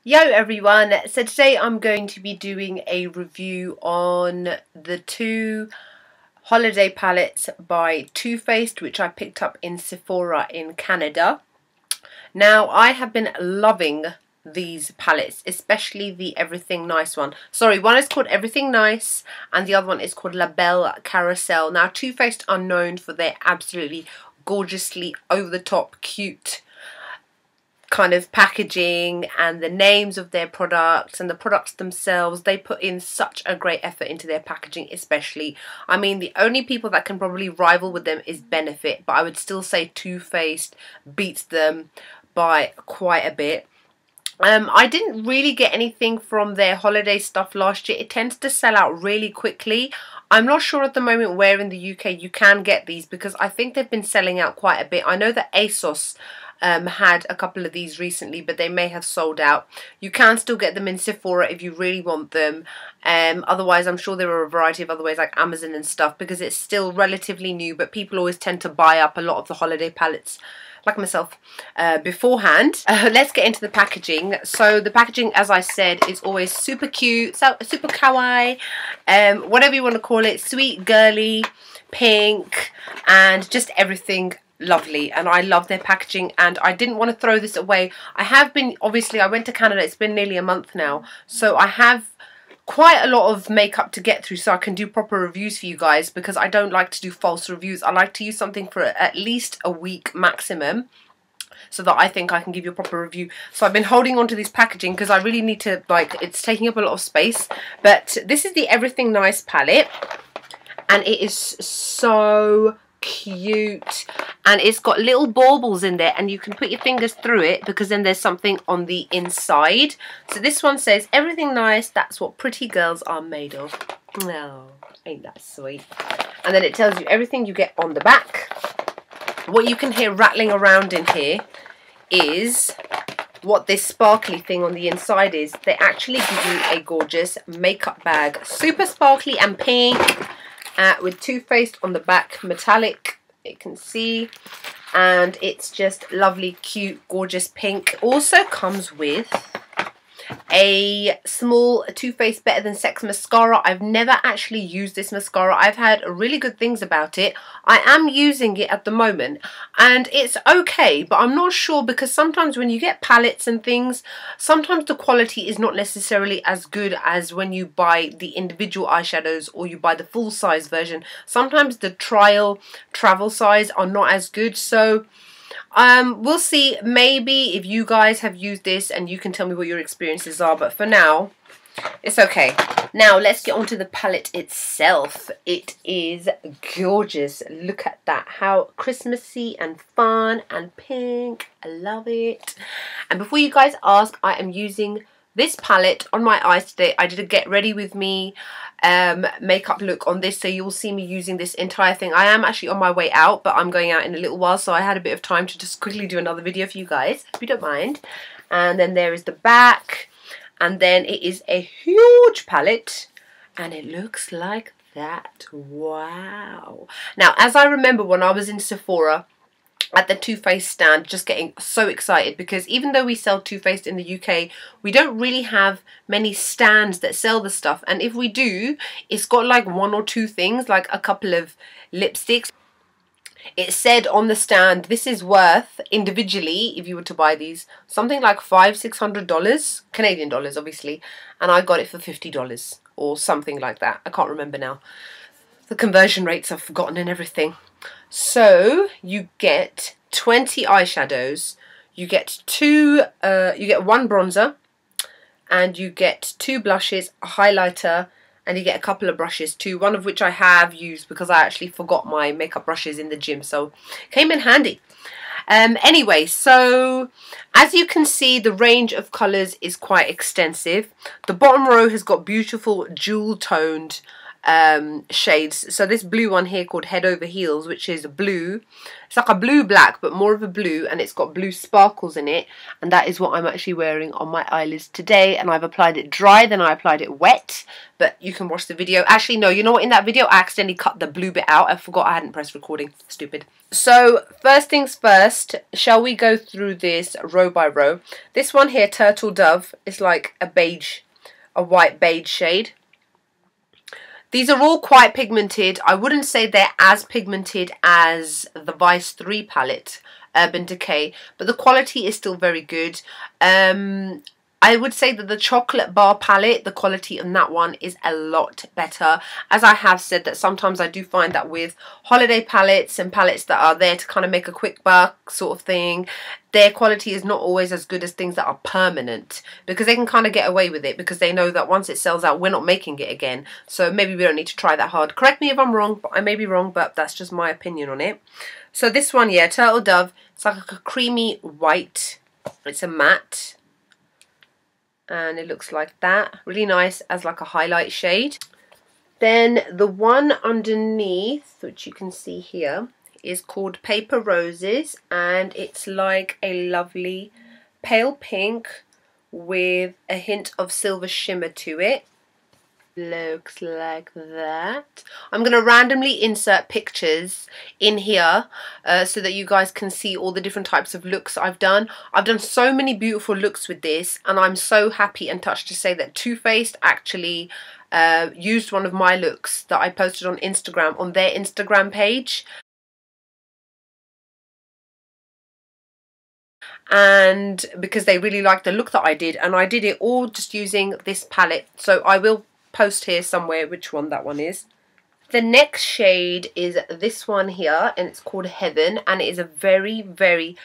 Yo everyone, so today I'm going to be doing a review on the two holiday palettes by Too Faced, which I picked up in Sephora in Canada. Now I have been loving these palettes, especially the Everything Nice one. Sorry, one is called Everything Nice and the other one is called La Belle Carousel. Now Too Faced are known for their absolutely gorgeously over the top cute kind of packaging and the names of their products and the products themselves. They put in such a great effort into their packaging, especially. I mean, the only people that can probably rival with them is Benefit, but I would still say Too Faced beats them by quite a bit. I didn't really get anything from their holiday stuff last year. It tends to sell out really quickly. I'm not sure at the moment where in the UK you can get these, because I think they've been selling out quite a bit. I know that ASOS had a couple of these recently, but they may have sold out. You can still get them in Sephora if you really want them. Otherwise, I'm sure there are a variety of other ways like Amazon and stuff, because it's still relatively new, but people always tend to buy up a lot of the holiday palettes, like myself, beforehand. Let's get into the packaging. So the packaging, as I said, is always super cute, so super kawaii, whatever you want to call it, sweet, girly, pink, and just everything lovely. And I love their packaging, and I didn't want to throw this away. I have been, obviously I went to Canada, it's been nearly a month now, so I have quite a lot of makeup to get through so I can do proper reviews for you guys, because I don't like to do false reviews. I like to use something for at least a week maximum, so that I think I can give you a proper review. So I've been holding on to this packaging because I really need to, like, it's taking up a lot of space. But this is the Everything Nice palette, and it is so cute, and it's got little baubles in there, and you can put your fingers through it because then there's something on the inside. So this one says, everything nice, that's what pretty girls are made of. Oh, ain't that sweet? And then it tells you everything you get on the back. What you can hear rattling around in here is what this sparkly thing on the inside is. They actually give you a gorgeous makeup bag, super sparkly and pink, with Too Faced on the back, metallic, you can see, and it's just lovely, cute, gorgeous pink. Also comes with a small Too Faced Better Than Sex mascara. I've never actually used this mascara. I've heard really good things about it. I am using it at the moment and it's okay, but I'm not sure, because sometimes when you get palettes and things, sometimes the quality is not necessarily as good as when you buy the individual eyeshadows or you buy the full size version. Sometimes the trial travel size are not as good, so we'll see. Maybe if you guys have used this and you can tell me what your experiences are, but for now it's okay. Now let's get on to the palette itself. It is gorgeous. Look at that, how Christmassy and fun and pink. I love it. And before you guys ask, I am using this palette on my eyes today. I did a get ready with me makeup look on this, so you'll see me using this entire thing. I am actually on my way out, but I'm going out in a little while, so I had a bit of time to just quickly do another video for you guys, if you don't mind. And then there is the back, and then it is a huge palette, and it looks like that. Wow. Now, as I remember when I was in Sephora at the Too Faced stand, just getting so excited, because even though we sell Too Faced in the UK, we don't really have many stands that sell the stuff, and if we do, it's got like one or two things, like a couple of lipsticks. It said on the stand, this is worth individually, if you were to buy these, something like $500–600 Canadian dollars, obviously, and I got it for $50 or something like that. I can't remember now. The conversion rates I've forgotten and everything. So you get 20 eyeshadows, you get one bronzer, and you get 2 blushes, a highlighter, and you get a couple of brushes too, one of which I have used because I actually forgot my makeup brushes in the gym, so came in handy. Anyway, so as you can see, the range of colours is quite extensive. The bottom row has got beautiful jewel toned shades. So this blue one here called Head Over Heels, which is blue. It's like a blue black, but more of a blue, and it's got blue sparkles in it, and that is what I'm actually wearing on my eyelids today. And I've applied it dry, then I applied it wet, but you can watch the video. Actually no, you know what, in that video I accidentally cut the blue bit out. I forgot I hadn't pressed recording. Stupid. So first things first, shall we go through this row by row? This one here, Turtle Dove, is like a beige, a white beige shade. These are all quite pigmented. I wouldn't say they're as pigmented as the Vice 3 palette, Urban Decay, but the quality is still very good. I would say that the Chocolate Bar palette, the quality on that one is a lot better. As I have said, that sometimes I do find that with holiday palettes and palettes that are there to kind of make a quick buck sort of thing, their quality is not always as good as things that are permanent, because they can kind of get away with it because they know that once it sells out, we're not making it again. So maybe we don't need to try that hard. Correct me if I'm wrong, but I may be wrong, but that's just my opinion on it. So this one, yeah, Turtle Dove, it's like a creamy white. It's a matte. And it looks like that. Really nice as like a highlight shade. Then the one underneath, which you can see here, is called Paper Roses, and it's like a lovely pale pink with a hint of silver shimmer to it. Looks like that. I'm going to randomly insert pictures in here so that you guys can see all the different types of looks I've done. I've done so many beautiful looks with this, and I'm so happy and touched to say that Too Faced actually used one of my looks that I posted on Instagram on their Instagram page. And because they really liked the look that I did, and I did it all just using this palette. So I will post here somewhere which one that one is. The next shade is this one here, and it's called Heaven, and it is a very, very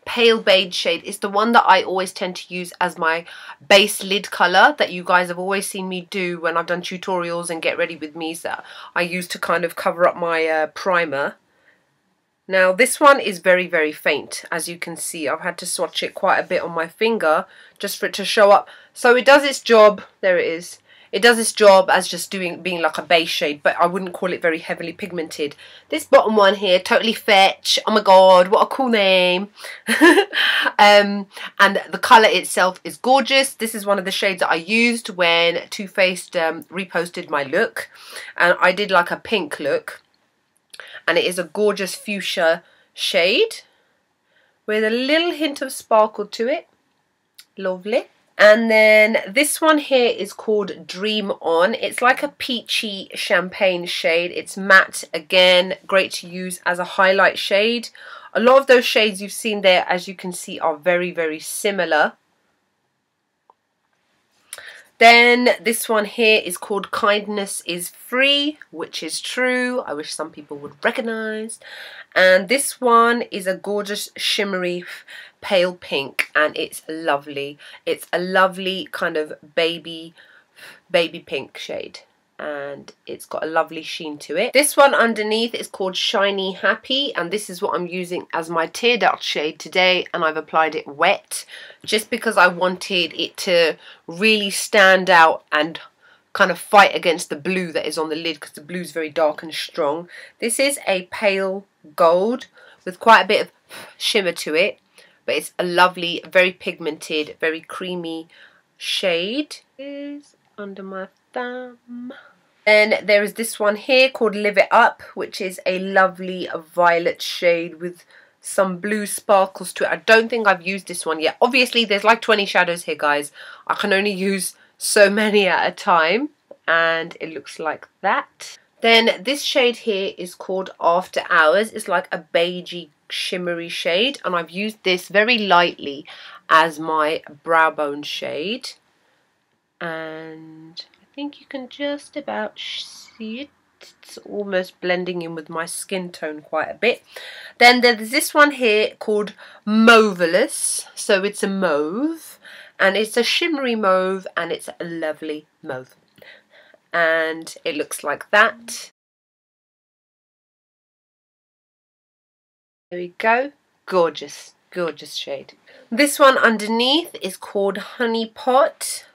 pale beige shade. It's the one that I always tend to use as my base lid colour that you guys have always seen me do when I've done tutorials and get ready with me's that I use to kind of cover up my primer. Now this one is very, very faint. As you can see, I've had to swatch it quite a bit on my finger just for it to show up. So it does its job. There it is. It does its job as just being like a base shade, but I wouldn't call it very heavily pigmented. This bottom one here, Totally Fetch. Oh my god, what a cool name. And the colour itself is gorgeous. This is one of the shades that I used when Too Faced reposted my look. And I did like a pink look. And it is a gorgeous fuchsia shade with a little hint of sparkle to it. Lovely. And then this one here is called Dream On. It's like a peachy champagne shade. It's matte again, great to use as a highlight shade. A lot of those shades you've seen there, as you can see, are very, very similar. Then this one here is called Kindness is Free, which is true. I wish some people would recognize. And this one is a gorgeous shimmery pale pink, and it's lovely. It's a lovely kind of baby pink shade, and it's got a lovely sheen to it. This one underneath is called Shiny Happy, and this is what I'm using as my tear duct shade today, and I've applied it wet just because I wanted it to really stand out and kind of fight against the blue that is on the lid, because the blue is very dark and strong. This is a pale gold with quite a bit of shimmer to it, but it's a lovely, very pigmented, very creamy shade. It is under my thumb. Then there is this one here called Live It Up, which is a lovely violet shade with some blue sparkles to it. I don't think I've used this one yet. Obviously there's like 20 shadows here, guys. I can only use so many at a time, and it looks like that. Then this shade here is called After Hours. It's like a beigey shimmery shade, and I've used this very lightly as my brow bone shade, and I think you can just about see it. It's almost blending in with my skin tone quite a bit. Then there's this one here called Mauvelous, so it's a mauve, and it's a shimmery mauve, and it's a lovely mauve, and it looks like that. There we go. Gorgeous, gorgeous shade. This one underneath is called Honey Pot.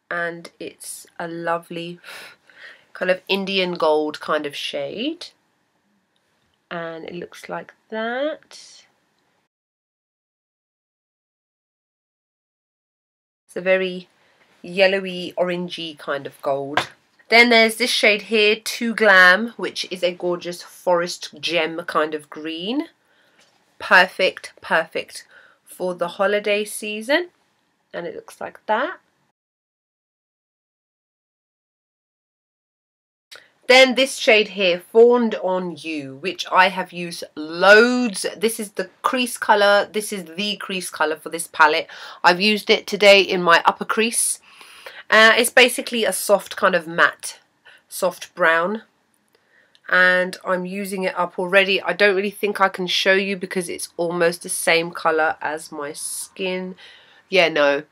and it's a lovely kind of Indian gold kind of shade, and it looks like that. It's a very yellowy, orangey kind of gold. Then there's this shade here, Too Glam, which is a gorgeous forest gem kind of green. Perfect, perfect for the holiday season, and it looks like that. Then this shade here, Fawned on You, which I have used loads. This is the crease colour. This is the crease colour for this palette. I've used it today in my upper crease. It's basically a soft kind of matte, soft brown. And I'm using it up already. I don't really think I can show you because it's almost the same colour as my skin. Yeah, no.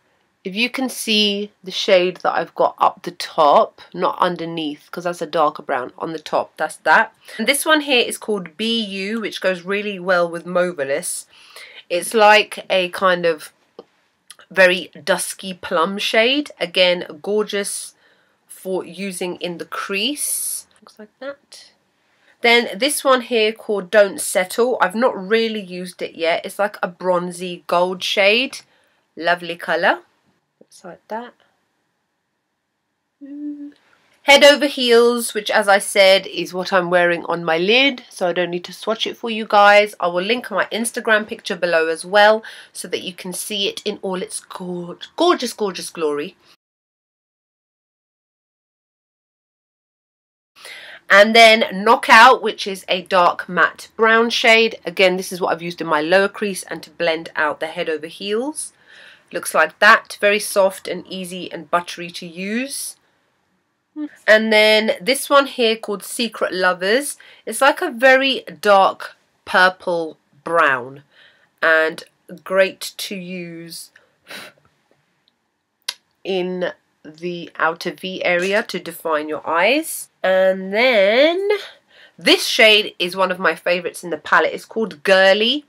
If you can see the shade that I've got up the top, not underneath, because that's a darker brown, on the top, that's that. And this one here is called Be You, which goes really well with Mobilis. It's like a kind of very dusky plum shade. Again, gorgeous for using in the crease. Looks like that. Then this one here called Don't Settle. I've not really used it yet. It's like a bronzy gold shade. Lovely colour. Looks like that. Head Over Heels, which as I said is what I'm wearing on my lid, so I don't need to swatch it for you guys. I will link my Instagram picture below as well so that you can see it in all its gorgeous, gorgeous glory. And then Knockout, which is a dark matte brown shade. Again, this is what I've used in my lower crease and to blend out the head over heels. Looks like that. Very soft and easy and buttery to use. And then this one here called Secret Lovers. It's like a very dark purple brown and great to use in the outer V area to define your eyes. And then this shade is one of my favorites in the palette. It's called Girly.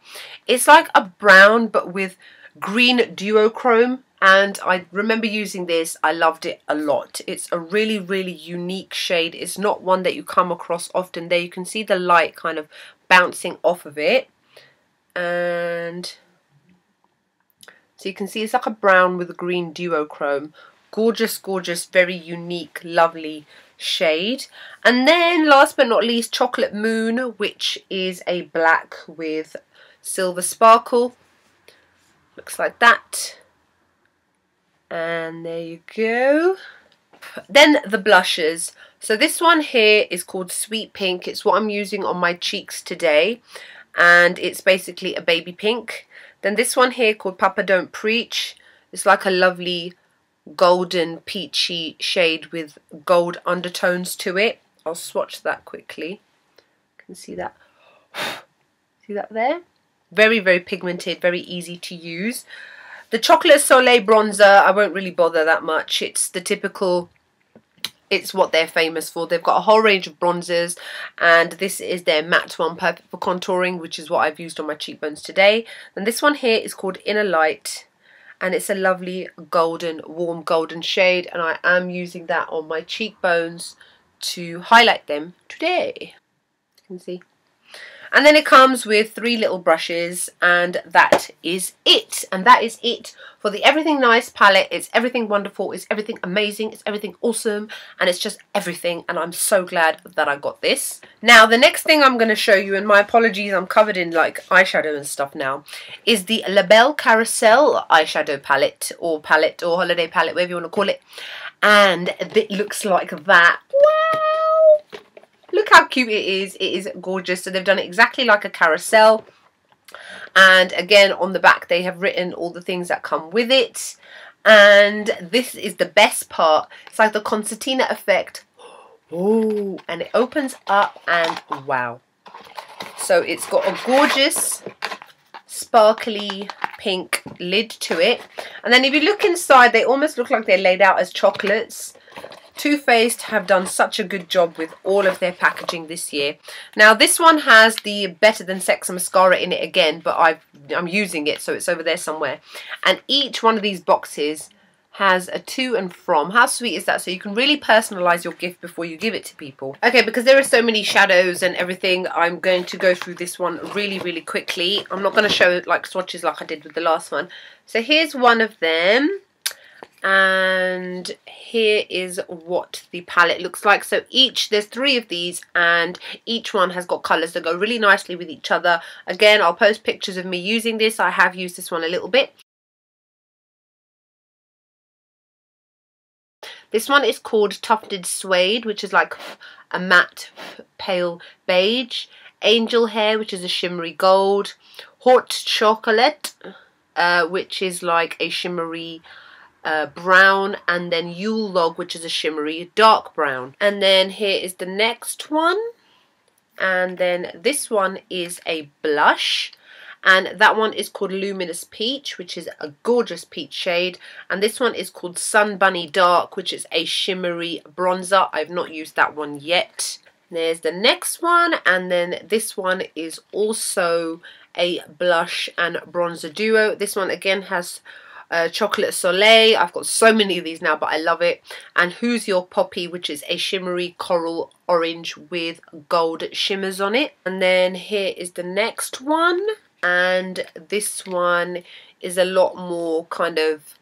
It's like a brown but with green duochrome, and I remember using this. I loved it a lot. It's a really, really unique shade. It's not one that you come across often. There you can see the light kind of bouncing off of it, and so you can see it's like a brown with a green duochrome. Gorgeous, gorgeous, very unique, lovely shade. And then last but not least, Chocolate Moon, which is a black with silver sparkle. Looks like that. And there you go. Then the blushes. So this one here is called Sweet Pink. It's what I'm using on my cheeks today, and it's basically a baby pink. Then this one here called Papa Don't Preach. It's like a lovely golden peachy shade with gold undertones to it. I'll swatch that quickly. You can see that. See that there? Very, very pigmented, very easy to use. The Chocolate Soleil bronzer, I won't really bother that much. It's the typical, it's what they're famous for. They've got a whole range of bronzers, and this is their matte one, perfect for contouring, which is what I've used on my cheekbones today. And this one here is called Inner Light, and it's a lovely golden, warm golden shade, and I am using that on my cheekbones to highlight them today. You can see. And then it comes with 3 little brushes, and that is it. And that is it for the Everything Nice palette. It's everything wonderful, it's everything amazing, it's everything awesome, and it's just everything. And I'm so glad that I got this. Now, the next thing I'm going to show you, and my apologies, I'm covered in like eyeshadow and stuff now, is the Belle Carousel eyeshadow palette or holiday palette, whatever you want to call it. And it looks like that. Wow! Look how cute it is. It is gorgeous. So they've done it exactly like a carousel. And again, on the back, they have written all the things that come with it. And this is the best part. It's like the concertina effect. Oh, and it opens up and wow. So it's got a gorgeous sparkly pink lid to it. And then if you look inside, they almost look like they're laid out as chocolates. Too Faced have done such a good job with all of their packaging this year. Now this one has the Better Than Sex mascara in it again, but I'm using it, so it's over there somewhere. And each one of these boxes has a to and from. How sweet is that? So you can really personalize your gift before you give it to people. Okay, because there are so many shadows and everything, I'm going to go through this one really quickly. I'm not going to show like swatches like I did with the last one. So here's one of them, and here is what the palette looks like. So there's 3 of these, and each one has got colours that go really nicely with each other. Again, I'll post pictures of me using this. I have used this one a little bit. This one is called Tufted Suede, which is like a matte pale beige. Angel Hair, which is a shimmery gold. Hot Chocolate, which is like a shimmery brown. And then Yule Log, which is a shimmery dark brown. And then here is the next one. And then this one is a blush. And that one is called Luminous Peach, which is a gorgeous peach shade. And this one is called Sun Bunny Dark, which is a shimmery bronzer. I've not used that one yet. There's the next one. And then this one is also a blush and bronzer duo. This one again has Chocolate Soleil. I've got so many of these now, but I love it. And Who's Your Poppy, which is a shimmery coral orange with gold shimmers on it. And then here is the next one. And this one is a lot more kind of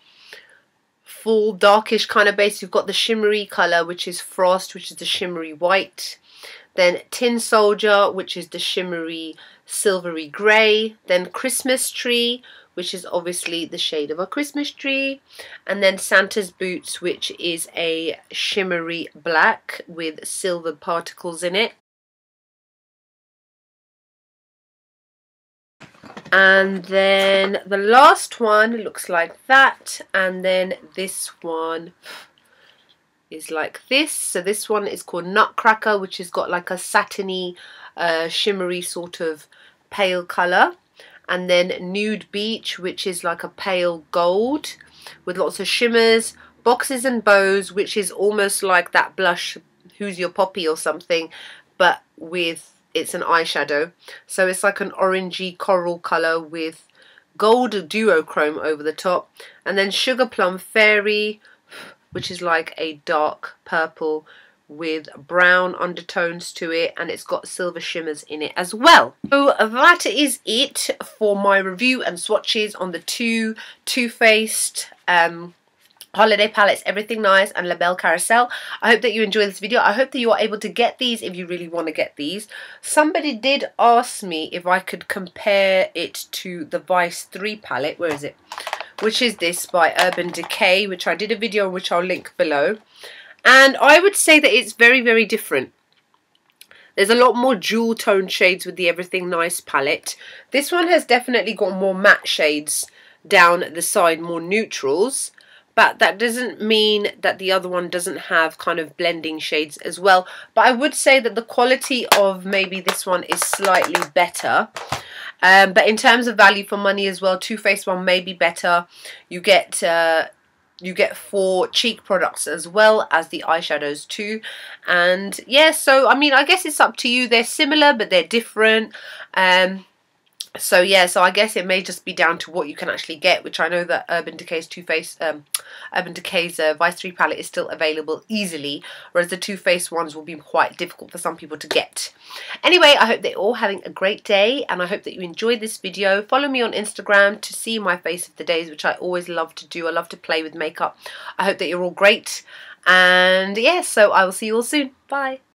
full darkish kind of base. You've got the shimmery colour, which is Frost, which is the shimmery white. Then Tin Soldier, which is the shimmery silvery grey. Then Christmas Tree, which is obviously the shade of a Christmas tree. And then Santa's Boots, which is a shimmery black with silver particles in it. And then the last one looks like that, and then this one is like this. So this one is called Nutcracker, which has got like a satiny, shimmery sort of pale colour. And then Nude Beach, which is like a pale gold with lots of shimmers. Boxes and Bows, which is almost like that blush Who's Your Poppy or something, but with it's an eyeshadow. So it's like an orangey coral colour with gold duochrome over the top. And then Sugar Plum Fairy, which is like a dark purple with brown undertones to it, and it's got silver shimmers in it as well. So that is it for my review and swatches on the two Too Faced holiday palettes, Everything Nice and La Belle Carousel. I hope that you enjoyed this video. I hope that you are able to get these if you really want to get these. Somebody did ask me if I could compare it to the Vice 3 palette. Where is it? Which is this by Urban Decay, which I did a video on, which I'll link below. And I would say that it's very different. There's a lot more jewel tone shades with the Everything Nice palette. This one has definitely got more matte shades down the side, more neutrals. But that doesn't mean that the other one doesn't have kind of blending shades as well. But I would say that the quality of maybe this one is slightly better. But in terms of value for money as well, Too Faced one may be better. You get 4 cheek products as well as the eyeshadows too. And yeah, so I mean, I guess it's up to you. They're similar, but they're different. So yeah, so I guess it may just be down to what you can actually get, which I know that Urban Decay's Vice 3 palette is still available easily, whereas the Too Faced ones will be quite difficult for some people to get. Anyway, I hope that you're all having a great day, and I hope that you enjoyed this video. Follow me on Instagram to see my face of the days, which I always love to do. I love to play with makeup. I hope that you're all great, and yeah, so I will see you all soon. Bye.